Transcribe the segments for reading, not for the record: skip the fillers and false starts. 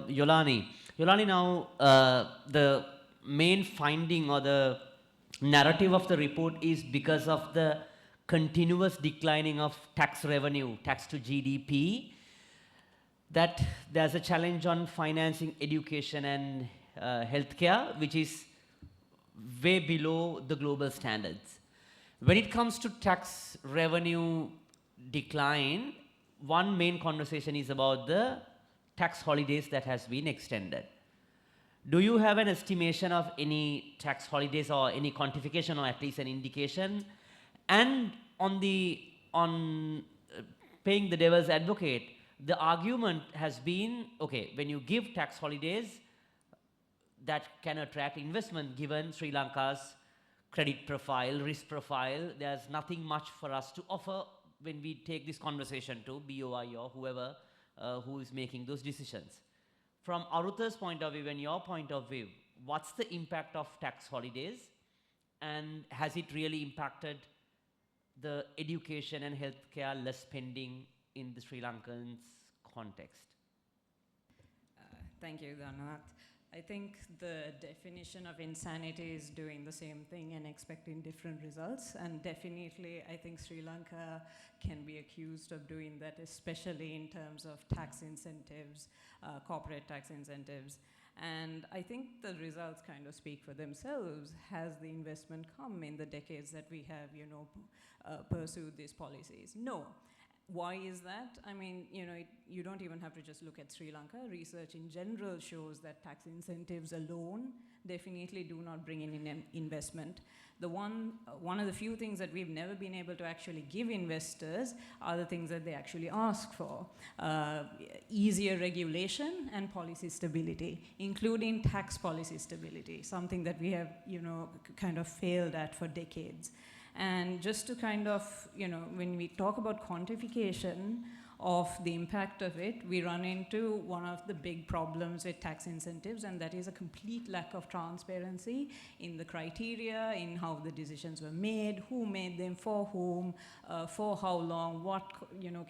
Yolani. Yolani, now the main finding or the narrative of the report is because of the continuous declining of tax revenue, tax to GDP, that there's a challenge on financing education and healthcare, which is way below the global standards. When it comes to tax revenue decline, one main conversation is about the tax holidays that has been extended. Do you have an estimation of any tax holidays or any quantification or at least an indication? And on paying the devil's advocate, the argument has been, okay, when you give tax holidays, that can attract investment given Sri Lanka's credit profile, risk profile. There's nothing much for us to offer when we take this conversation to BOI or whoever who is making those decisions. From Arutha's point of view and your point of view, what's the impact of tax holidays, and has it really impacted the education and healthcare less spending in the Sri Lankan's context? Thank you, Dhananath. I think the definition of insanity is doing the same thing and expecting different results. And definitely, I think Sri Lanka can be accused of doing that, especially in terms of tax incentives, corporate tax incentives. And I think the results kind of speak for themselves. Has the investment come in the decades that we have, pursued these policies? No. Why is that? I mean, you don't even have to just look at Sri Lanka. Research in general shows that tax incentives alone definitely do not bring in investment. One of the few things that we've never been able to actually give investors are the things that they actually ask for. Easier regulation and policy stability, including tax policy stability, something that we have, kind of failed at for decades. And just to kind of, when we talk about quantification of the impact of it, we run into one of the big problems with tax incentives, and that is a complete lack of transparency in the criteria, in how the decisions were made, who made them, for whom, for how long, what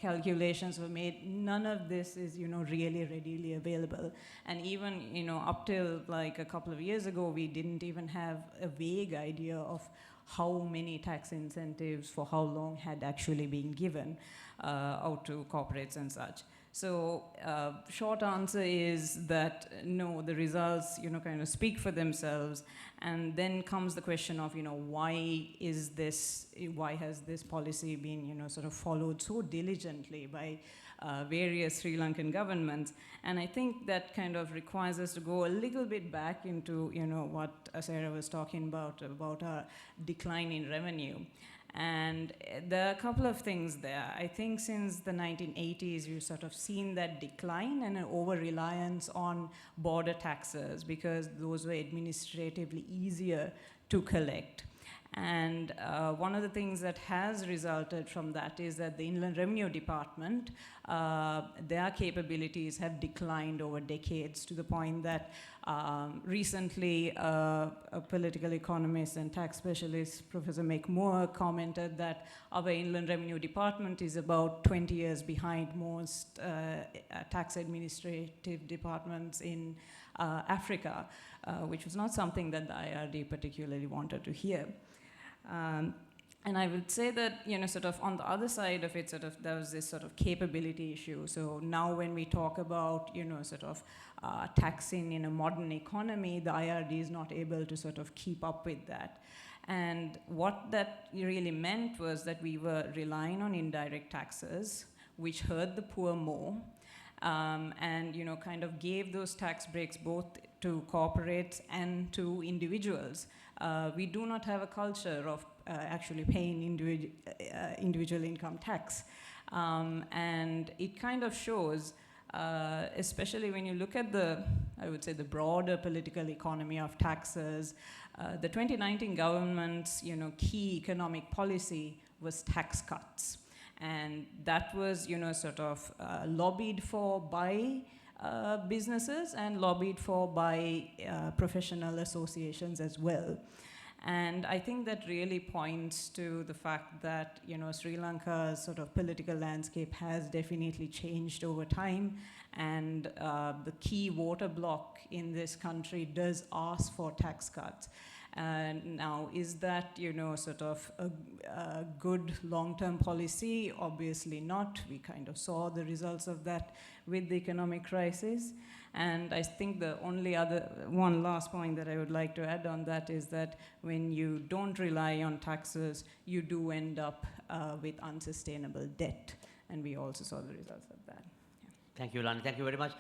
calculations were made. None of this is really readily available. And even up till like a couple of years ago, we didn't even have a vague idea of how many tax incentives for how long had actually been given out to corporates and such. So short answer is that no, the results kind of speak for themselves. And then comes the question of why has this policy been sort of followed so diligently by various Sri Lankan governments? And I think that kind of requires us to go a little bit back into what Sarah was talking about our decline in revenue. And there are a couple of things there. I think since the 1980s, you've sort of seen that decline and an over-reliance on border taxes because those were administratively easier to collect. And one of the things that has resulted from that is that the Inland Revenue Department, their capabilities have declined over decades to the point that recently a political economist and tax specialist, Professor McMoore, commented that our Inland Revenue Department is about 20 years behind most tax administrative departments in Africa, which was not something that the IRD particularly wanted to hear. And I would say that, sort of on the other side of it, there was this sort of capability issue. So now when we talk about, taxing in a modern economy, the IRD is not able to sort of keep up with that. And what that really meant was that we were relying on indirect taxes, which hurt the poor more, and, kind of gave those tax breaks both to corporates and to individuals. We do not have a culture of actually paying individual income tax. And it kind of shows, especially when you look at I would say the broader political economy of taxes, the 2019 government's key economic policy was tax cuts. And that was lobbied for by businesses and lobbied for by professional associations as well. And I think that really points to the fact that Sri Lanka's sort of political landscape has definitely changed over time, and the key water block in this country does ask for tax cuts. Now, is that, sort of a good long-term policy? Obviously not. We kind of saw the results of that with the economic crisis. And I think the only one last point that I would like to add on that is that when you don't rely on taxes, you do end up with unsustainable debt. And we also saw the results of that. Thank you, Yolani. Thank you very much.